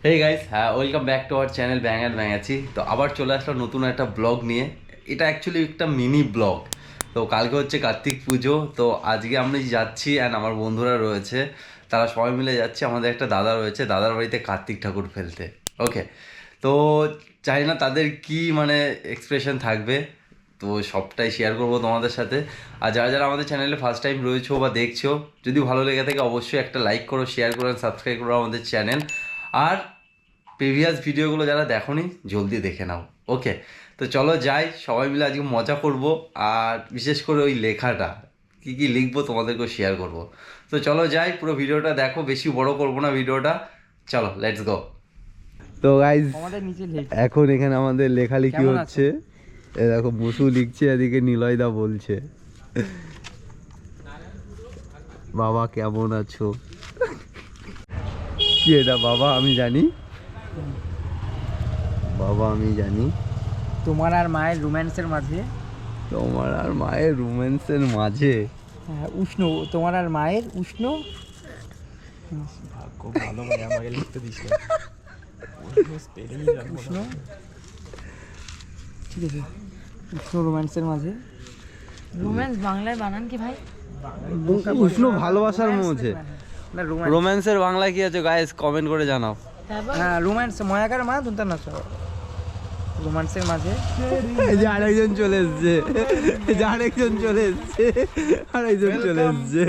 হেই guys, হ্যাঁ welcome back to our channel ব্যাং and ব্যাঙাচি। তো আবার চলে আসলাম নতুন একটা ব্লগ নিয়ে। এটা অ্যাকচুয়ালি একটা মিনি ব্লগ। তো কালকে হচ্ছে কার্তিক পুজো, তো আজকে আমরা যাচ্ছি অ্যান্ড আমার বন্ধুরা রয়েছে, তারা সবাই মিলে যাচ্ছে। আমাদের একটা দাদা রয়েছে, দাদার বাড়িতে কার্তিক ঠাকুর ফেলতে। ওকে, তো জানি না তাদের কি মানে এক্সপ্রেশন থাকবে, তো সবটাই শেয়ার করবো তোমাদের সাথে। আর যারা যারা আমাদের চ্যানেলে ফার্স্ট টাইম রয়েছো বা দেখছো, যদি ভালো লেগে থাকে অবশ্যই একটা লাইক করো, শেয়ার করো, সাবস্ক্রাইব করো আমাদের চ্যানেল। আর প্রিভিয়াস ভিডিওগুলো যারা দেখোনি জলদি দেখে নাও। ওকে, তো চলো যাই, সবাই মিলে আজকে মজা করব। আর বিশেষ করে ওই লেখাটা কি কি লিখবো তোমাদেরকেও শেয়ার করব। তো চলো যাই, পুরো ভিডিওটা দেখো, বেশি বড় করবো না ভিডিওটা। চলো লেটস গো। তো গাইজ এখন এখানে আমাদের লেখালেখি হচ্ছে। এ দেখো বসু লিখছে, এদিকে নিলয়দা বলছে বাবা কেমন আছো। কি এটা বাবা? আমি জানি বাবা, আমি জানি। তোমার আর মায়ের রোম্যান্সের মাঝে, তোমার আর মায়ের রোম্যান্সের মাঝে উষ্ণ, তোমার আর মায়ের উষ্ণ। খুব ভালো করে আমাকে লিখতে দিস উষ্ণ, ঠিক আছে, উষ্ণ রোম্যান্সের মাঝে। রোম্যান্স বাংলায় বানান কি ভাই? উষ্ণ ভালোবাসার মাঝে। রোম্যান্সের বাংলা কি আছে গাইস? কমেন্ট করে জানাও। হ্যাঁ, রোম্যান্স ময়াকার মা দুনটা না, রোম্যান্সের মাঝে। এই যে আরেকজন চলে এসছে, এই যে আরেকজন চলে এসছে, আরেকজন চলে এসছে।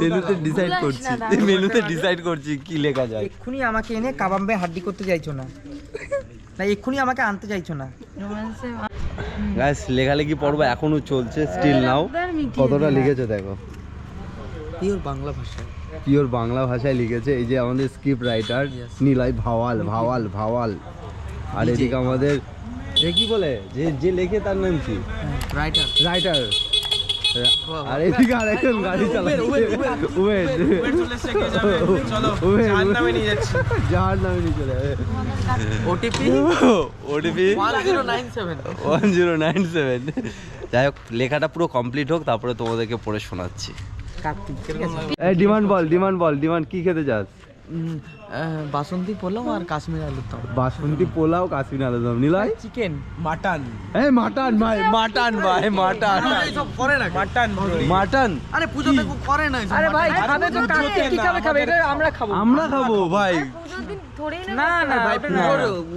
মেনুতে ডিসাইড করছি, মেনুতে ডিসাইড করছি কি লেখা যায়। এক্ষুনি আমাকে এনে কাবাম্বে হাড্ডি করতে চাইছো না, না এক্ষুনি আমাকে আনতে চাইছো না। রোম্যান্সে গাইস লেখালেখি পর্ব এখনো চলছে, স্টিল নাও। কতটা লিখেছো দেখো, পিওর বাংলা ভাষায়, পিওর বাংলা ভাষায় লিখেছে। এই যে আমাদের স্ক্রিপ্ট রাইটার নিলয় ভাওয়াল ভাওয়াল ভাওয়াল। আর এদিকে আমাদের এ কি বলে, যে যে লেখে তার নাম কি? রাইটার। রাইটার। আর এদিকে আরেকজন গাড়ি চালাচ্ছে, উবের। জাহার নামে নিয়ে চলে যাবে। ওটিপি 1097। যাই হোক, লেখাটা পুরো কমপ্লিট হোক, তারপরে তোমাদেরকে পড়ে শোনাচ্ছি। ডিমান্ড বল, ডিমান্ড কি খেতে চাস? বাসন্তী পোলাও আর কাশ্মীর আলুর দম। বাসন্তী পোলাও, কাশ্মীর আলুর দম। Niloy chicken, mutton. এই মাটন ভাই, মাটন ভাই, মাটন। সব করে না, মাটন মাটন। আরে পূজোতে করে না। আরে ভাই খাবে তো কি খাবে, এটা আমরা খাবো। আমরা খাবো ভাই। পুজোর দিন থোড়েই না না ভাই, না।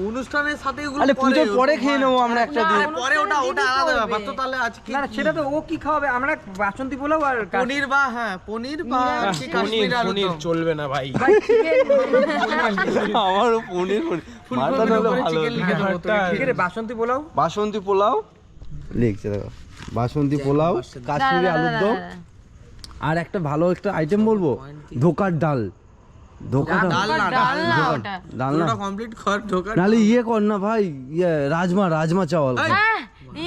অনুষ্ঠানের সাথে এগুলো আরে পুজোর পরে খেয়ে নেবো আমরা একটা দিন। পরে ওটা আলাদা ব্যাপার। তো তাহলে আজকে না, সেটা তো ও কি খাওয়াবে, আমরা বাসন্তী পোলাও আর পনির বা পনির বা কাশ্মীর আলুর পনির দম। চলবে না ভাই। আমারও পনির, মাটন হলে ভালো। ঠিক আছে, বাসন্তী পোলাও, বাসন্তী পোলাও লিখছে দেখো, বাসন্তী পোলাও, কাশ্মীরি আলুর দম। আর একটা ভালো একটা আইটেম বলবো, ধোকার ডাল। ধোকার ডাল, ডাল না ওটা। ডাল না, কমপ্লিট কর ঢোকা। নাহলে ইয়ে কর না ভাই, ইয়ে রাজমা চাওয়াল।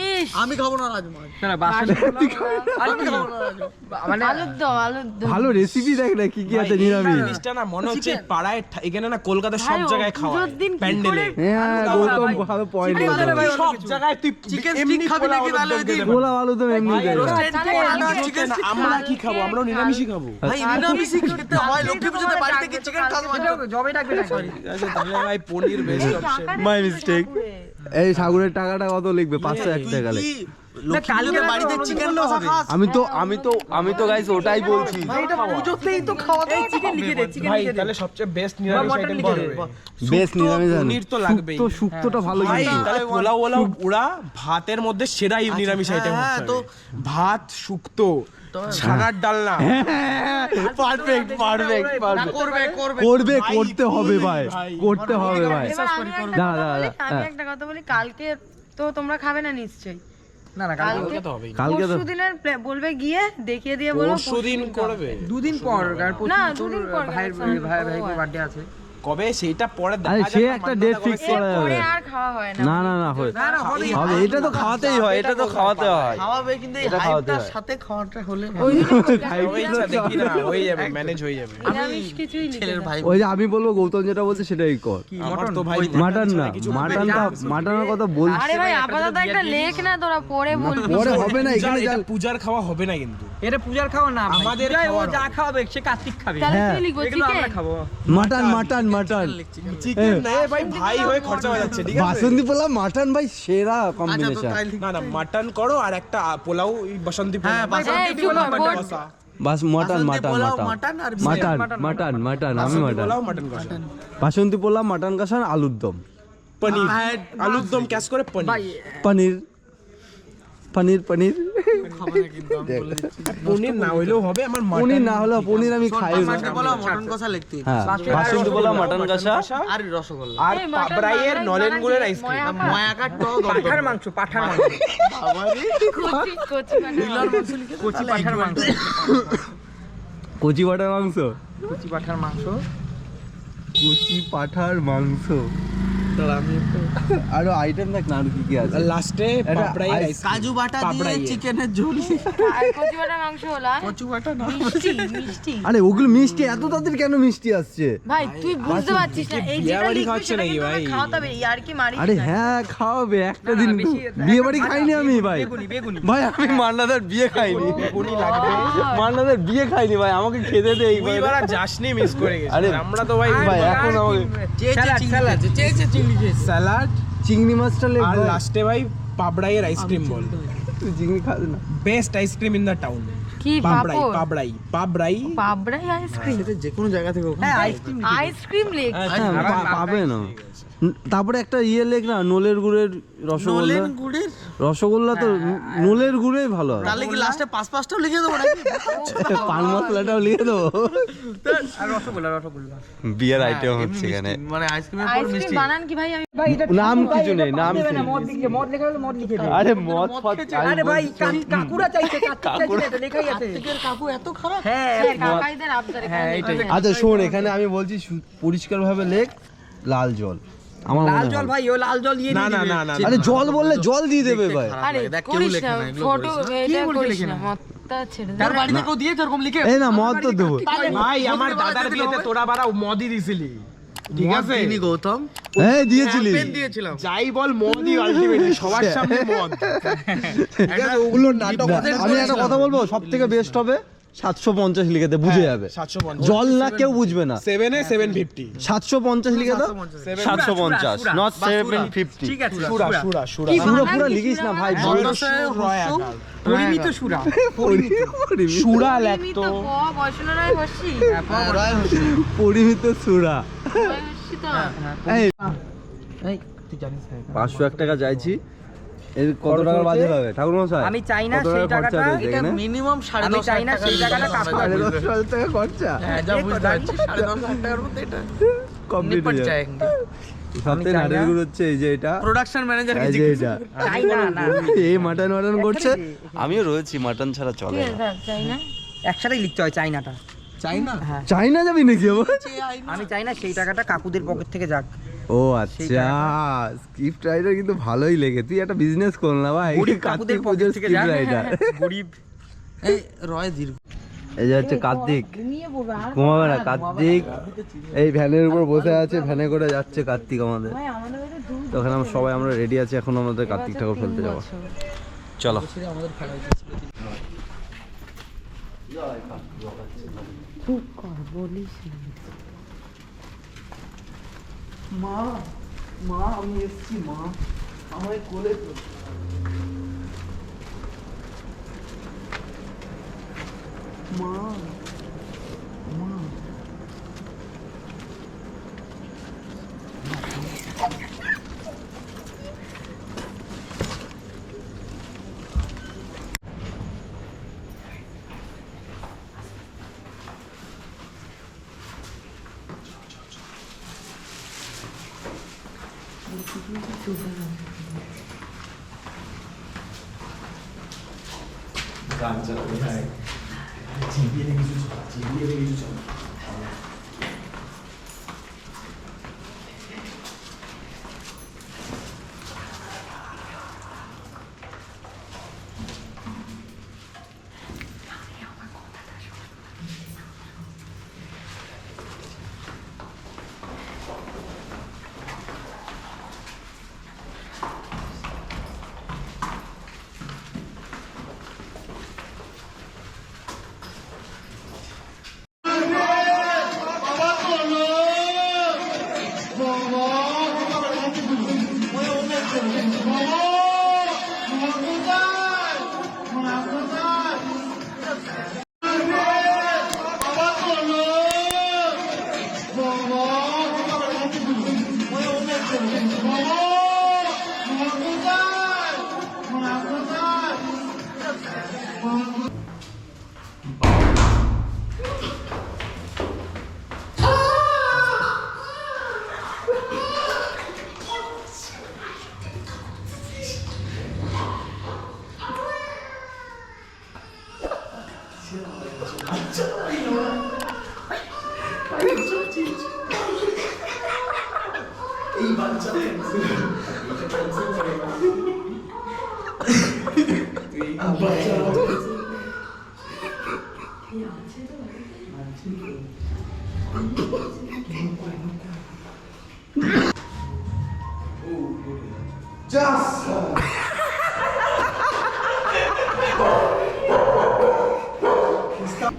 ইস, আমি খাবো না রাজমা। না বাসন্তী আমি খাবো না রাজমা। মানে আলুর দম। ভালো রেসিপি দেখ না কি কি আছে নিরামিষ। জিনিসটা না মনে হচ্ছে পাড়ায় এখানে না কলকাতায় সব ভাই, ও জায়গায় খাওয়া পুজোর দিন কি প্যান্ডেলে। করে- হ্যাঁ, গৌতম ভালো পয়েন্ট বলছে। সব জায়গায় তুই চিকেন এমনি স্টিক খাবি নাকি তাহলে ওই দিন? পোলাও আলু তো এমনি দেয়। চিকেন স্টিক আমরা কি খাবো? আমরাও নিরামিষই খাবো। ভাই নিরামিষই খেতে হয়। লক্ষ্মী পুজোতে বাড়ি থেকে চিকেন খাবো, জবে ডাকবে না। সরি, ঠিক আছে, তাহলে ভাই পনির বেস্ট অপশন। My mistake. এই সাগরের টাকাটা কত লিখবে? 501 টাকা লিখ। কালকে বাড়িতে চিকেন কষা খাস। আমি তো গাইস ওটাই বলছি। ভাই এটা পুজোতেই তো খাওয়া দাওয়া। চিকেন লিখে দে, চিকেন ভাই লিখে দে। তাহলে সবচেয়ে বেস্ট নিরামিষ আইটেম কি হবে? বেশ নিরামিষ। পনির তো লাগবেই। তো শুক্তোটা ভালো ভাই কিন্তু। তাহলে পোলাও ওরা ভাতের মধ্যে সেরা নিরামিষ আইটেম হ্যাঁ, হচ্ছে তো ভাত, শুক্তো, ছানার ডালনা। পারফেক্ট। করবে। করতে হবে ভাই, করতে হবে ভাই। এবার আমি একটা না, কথা না, বলি, না, আমি একটা কথা বলি, কালকে তো তোমরা খাবে না নিশ্চয়ই। না না, কালকে তো হবেই। কালকে তো পরশু দিনের বলবে গিয়ে দেখিয়ে দিয়ে বলবো পরশুদিন করবে। দুদিন পর আর পরশু না, তোর দুদিন পর ভাইয়ের কেন? ভাইয়ের বার্থডে আছে। কবে সেইটা পরে আরে দেখা সে যাক। একটা ডেট ফিক্স করা যাবে। পরে আর খাওয়া হয় না। না হয় না, হবেই। হবে, এটা তো খাওয়াতেই হয়, এটা তো খাওয়াতে হয়। খাওয়াবে, কিন্তু এই এটা খাওয়াতে হাইপটার হয়। সাথে খাওয়াটা হলে ওই দিন ওই ইচ্ছা দেখি না, হয়ে যাবে, ম্যানেজ হয়ে যাবে। নিরামিষ কিছুই লিখে ছেলের দাও। ভাই ওই যে আমি বলবো গৌতম যেটা বলছে সেটাই কর। আমার তো ভাই মাটন না, মাটনের কথা বলছি। আরে ভাই আপাতত একটা লেখ না, তোরা পরে বলবি। পরে হবে না, এখানে পূজার খাওয়া হবে না কিন্তু। এটা পূজার খাওয়া না আমাদের আমাদের ও খাওয়ার যা খাওয়াবে সে কার্তিক খাবে তাহলে হ্যাঁ। কি লিখবো এগুলো আমরা চিকেন খাবো মাটন মাটন মাটন চিকেন না ভাই হয়ে খরচা হয়ে যাচ্ছে ঠিক আছে বাসন্তী পোলাও মাটন ভাই সেরা কম্বিনেশন না না মাটন করো আর একটা পোলাও বসন্তী হ্যাঁ, পোলাও এই চুপ কর, কষা বাস মাটন মাটন মাটন মাটন আর মাটন মাটন মাটন আমি মাটন পোলাও মাটন কষা বাসন্তী পোলাও মাটন কষা আর আলুর দম পনির আলুর দম ক্যাশ করে পনির পনির পনির পনির পনির না হইলেও হবে আমার পনির না হলেও পনির আমি খাই না। মটন কষা লিখতে হ্যাঁ বাসন্তী পোলাও মাটন কষা আর রসগোল্লা আর এই মটন পাবরাইয়ের বানাই নলেন বানাই গুড়ের দিয়ে আইসক্রিম ময়া ময়াকার টক পাঠার মাংস কচি কচি কচি পাঠার মাংস কচি পাঠার মাংস কচি পাঠার মাংস কচি পাঠার মাংস আরো আইটেম দেখ না আর কি কি আছে লাস্টে এটা পাবরাইয়ের আইস- আইসক্রিম কাজু বাটা দিয়ে পাবরাইয়ের। চিকেনের ঝোল আর কচি বাটা মাংস হলো কচু বাটা না মিষ্টি মিষ্টি আরে ওগুলো মিষ্টি এত তাদের কেন মিষ্টি আসছে ভাই তুই বুঝতে পারছিস না এই বিয়ে যেটা বাড়ি লিখবি খাওয়াচ্ছে সেটা নাকি কিন্তু ভাই? আমরা খাওয়াতে হবে আর কি মারি আরে হ্যাঁ খাওয়াবে একটা দিন বিয়ে বাড়ি খাইনি আমি ভাই ভাই আমি মান্নাদার বিয়ে খাইনি বেগুনি লাগবে মান্নাদার বিয়ে খাইনি ভাই আমাকে খেতে দে তুই এবার আর যাসনি মিস করে গেছিস আরে আমরা তো ভাই ভাই এখন আমাকে স্যালাড চিংড়ি মাছটা লেগ আর লাস্টে ভাই পাবড়াইয়ের আইসক্রিম বল তুই চিংড়ি খাবে না best ice cream in the town কি পাবড়াই পাপড় পাবড়াই পাবড়াই পাবড়াই আইসক্রিম যে কোনো জায়গা থেকে হ্যাঁ আইসক্রিম লেখ হ্যাঁ পাবে না তারপরে একটা ইয়ে লেখ না নোলের গুড়ের রসগোল্লা গুড়ের রসগোল্লা তো নোলের গুড়েই ভালো হয় তাহলে কি লাস্টে পাঁচটাও লিখে দেবো নাকি পান মশলাটাও লিখে দেবো আর রসগোল্লা রসগোল্লা বিয়ের আইটেম হচ্ছে এখানে মানে আইসক্রিমের পর আইসক্রিম মিষ্টি বানান কি ভাই আমি নাম কিছু নেই নাম কি মদ লিখে মদ লেখা হলে মদ লিখে দে আরে মদ ফদ আরে ভাই কাকুরা চাইছে কাকুরা চাইছে লেখাই আছে কাকু এত খারাপ হ্যাঁ কাকাইদের আবদার আচ্ছা শোন এখানে আমি বলছি পরিষ্কার ভাবে লেখ লাল জল আমার মনে লাল হয় জল ভাই ও লাল জল দিয়ে না না না না আরে জল বললে জল দিয়ে দেবে ভাই আরে করিস না ফটো এটা করিস না মতটা ছেড়ে দে তার বাড়িতে কেউ দিয়েছে এরকম লিখে এই না মদ তো দেবো ভাই আমার দাদার বিয়েতে তোরা বারা মদই দিছিলি ঠিক আছে তিনি গৌতম হ্যাঁ দিয়েছিলি পেন দিয়েছিলাম যাই বল মদই আলটিমেটলি সবার সামনে মদ ওগুলো নাটক আমি একটা কথা বলবো সব থেকে বেস্ট হবে 750 লিখে দে বুঝে যাবে 750 জল না কেউ বুঝবে না 7 এ 750 750 লিখে দাও 750 নট 750 ঠিক আছে সুরা সুরা সুরা পুরো পুরো লিখিস না ভাই পরিমিত সুরা সুরা আমি লেখতো তো বয়সনা রায় বসছি পরিমিত সুরা বসছি তো এই এই তুই জানিস 501 টাকা চাইছি এর কত টাকার বাজেট হবে ঠাকুর মশাই আমি চাই না কত সেই টাকা খরচা টাকাটা হয়েছে এটা এখানে? মিনিমাম 10.5 আমি চাই না সেই টাকাটা কাকু সাড়ে 10,000 টাকা খরচা হ্যাঁ যা বুঝতে পারছি 10.5 টাকার মধ্যে এটা কমপ্লিট নিপট হয়ে যায় যায়গে সবথেকে নাটের গুলো হচ্ছে এই যে এটা প্রোডাকশন ম্যানেজার এই যে এটা চাই না না এই মাটন মাটন করছে আমিও রয়েছি মাটন ছাড়া চলে ঠিক না আছে চাই না একসাথেই লিখতে হয় চাইনাটা চাই না হ্যাঁ চাইনা যাবি নাকি আবার আমি চাই না সেই টাকাটা কাকুদের পকেট থেকে যাক ও আচ্ছা স্ক্রিপ্ট রাইটার কিন্তু ভালোই লেগে তুই একটা বিজনেস কর না ভাই গরিব কাকুদের কার্তিক পকেট পুজোর থেকে স্ক্রিপ্ট যাক। রাইটার গরিব এই রয় দীর্ঘ এই যে হচ্ছে কার্তিক ঘুমিয়ে পড়বে আর ঘুমাবে না কার্তিক এই ভ্যানের উপর বসে আছে ভ্যানে করে যাচ্ছে কার্তিক আমাদের ভাই আমাদের বাড়িতে দুধ তো ওখানে আমরা সবাই আমরা রেডি আছি এখন আমাদের কার্তিক ঠাকুর ফেলতে যাবো চলো আমাদের খেলা চুপ কর বলিস না। মা মা আমি এসেছি মা আমায় কোলে তো মা মা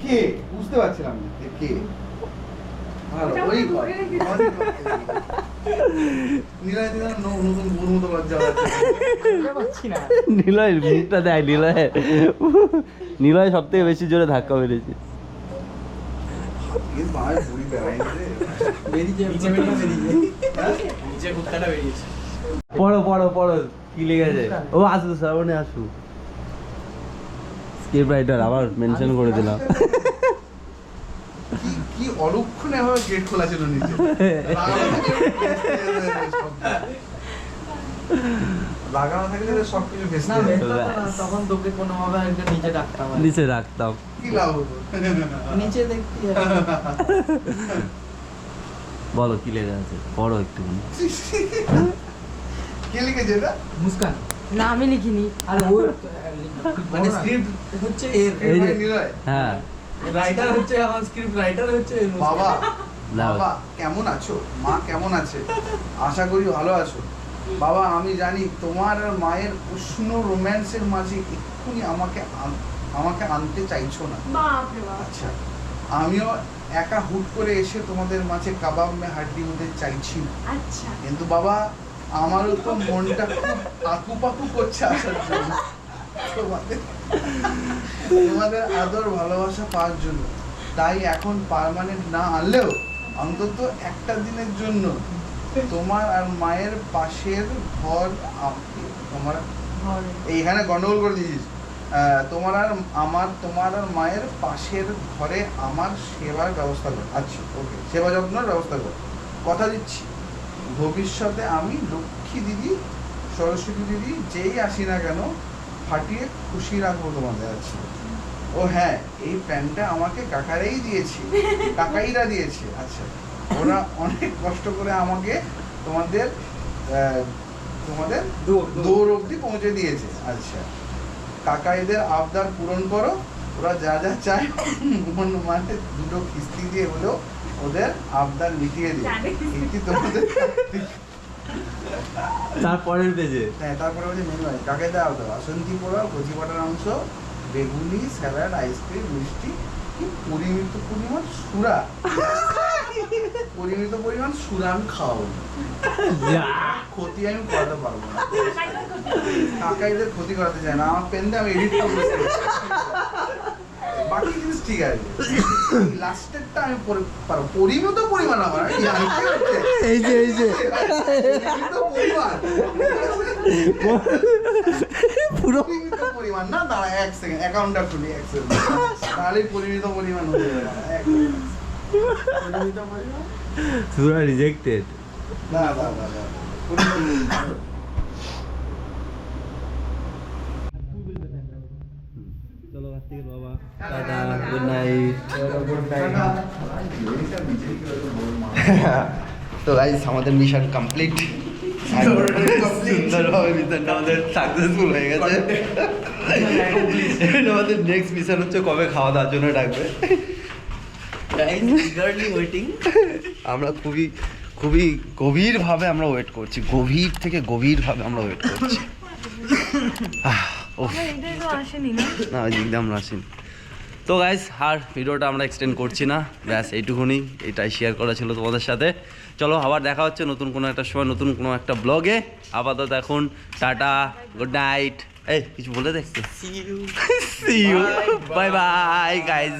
কে বুঝতে পারছিলাম না কে ভালো ওই নিলয় দিলাম নতুন বোর মতো লজ্জা পাচ্ছি নিলয় মুখটা দেয়, নিলয় সব থেকে বেশি জোরে ধাক্কা মেরেছে। বুড়ি বেড়াইছে পড়ো পড়ো পড়ো, কি লেগেছে? ও আসু শ্রাবণে আসু, স্ক্রিপ্ট রাইটার আবার মেনশন করে দিলাম। কি অলক্ষণে ভাবে গেট খোলা ছিল নিচে লাগানো থাকলে সবকিছু ভেসে তখন তোকে কোনোভাবে একটা নিচে রাখতাম নিচে রাখতাম, কি লাভ হতো নিচে দেখতে বলো কি লেগে আছে, পড়ো একটু। কে লিখেছে এটা? মুস্কান না আমি লিখিনি। আর ও মানে স্ক্রিপ্ট হচ্ছে এর এই যে নিলয় হ্যাঁ, রাইটার হচ্ছে আমার স্ক্রিপ্ট রাইটার হচ্ছে বাবা দাও। বাবা কেমন আছো? মা কেমন আছে? আশা করি ভালো আছো। বাবা আমি জানি তোমার আর মায়ের উষ্ণ রোম্যান্সের মাঝে এক্ষুনি আমাকে আনতে চাইছো না। আচ্ছা আমিও একা হুট করে এসে তোমাদের মাঝে কাবাব মে হাড্ডি হতে চাইছি না। আচ্ছা কিন্তু বাবা আমারও তো মনটা খুব আকুপাকু করছে আসার জন্য, তোমাদের আদর ভালোবাসা পাওয়ার জন্য। তাই এখন পার্মানেন্ট না আনলেও অন্তত একটা দিনের জন্য তোমার আর মায়ের পাশের ঘর তোমার এইখানে গন্ডগোল করে দিয়েছিস। তোমার আর মায়ের পাশের ঘরে আমার সেবার ব্যবস্থা কর। আচ্ছা ওকে, সেবা যত্নের ব্যবস্থা কর। কথা দিচ্ছি ভবিষ্যতে আমি লক্ষ্মী দিদি সরস্বতী দিদি যেই আসি না কেন ফাটিয়ে খুশি রাখবো তোমাদের। আছে ও হ্যাঁ, এই প্যান্টটা আমাকে কাকাইরা দিয়েছে। আচ্ছা ওরা অনেক কষ্ট করে আমাকে তোমাদের দৌড় অবধি পৌঁছে দিয়েছে। আচ্ছা কাকাইদের আবদার পূরণ করো, ওরা যা যা চায় মানে দুটো কিস্তি দিয়ে হলেও ওদের আবদার মিটিয়ে দিও। এটি তোমাদের তারপরের পেজে হ্যাঁ, তারপরে হচ্ছে মেনু আছে কাকাইদের আবদার বাসন্তী পোড়া, কচি পাটার মাংস, বেগুনি, স্যালাড, আইসক্রিম, মিষ্টি, কি পরিমিত পরিমাণ সুরা আমি খাওয়াবো না। ক্ষতি আমি করাতে পারবো না, কাকাইদের ক্ষতি করাতে চাই না। আমার পেন দিয়ে আমি এডিট করবো, বাকি জিনিস ঠিক আছে, লাস্টেরটা আমি পারবো। পরিমিত পরিমাণ আমার এই যে পরিমিত পরিমাণ পুরো পরিমিত পরিমাণ না। দাঁড়া এক সেকেন্ড, অ্যাকাউন্টটা খুলি এক সেকেন্ড, তাহলেই পরিমিত পরিমাণ হয়ে যাবে। পরিমিত পরিমাণ পুরো রিজেক্টেড। না চলো কার্তিকের বাবা, টাটা, গুড নাইট। তো গাইস আমাদের মিশন কমপ্লিট, সুন্দরভাবে মিশনটা আমাদের সাকসেসফুল হয়ে গেছে। আমাদের নেক্সট মিশন হচ্ছে কবে খাওয়া দাওয়ার জন্য ডাকবে। আমরা খুবই গভীরভাবে আমরা ওয়েট করছি, গভীরভাবে আমরা ওয়েট করছি। আমার এটা তো আসেনি না। না ওই দিক দিয়ে আমরা আসিনি। তো গাইস আর ভিডিওটা আমরা এক্সটেন্ড করছি না, ব্যাস এইটুকুনি, এটাই শেয়ার করা ছিল তোমাদের সাথে। চলো আবার দেখা হচ্ছে নতুন কোনো একটা সময় নতুন কোনো একটা ব্লগে। আপাতত এখন টাটা, গুড নাইট। এই কিছু বলে দেখছো? See you bye bye guys.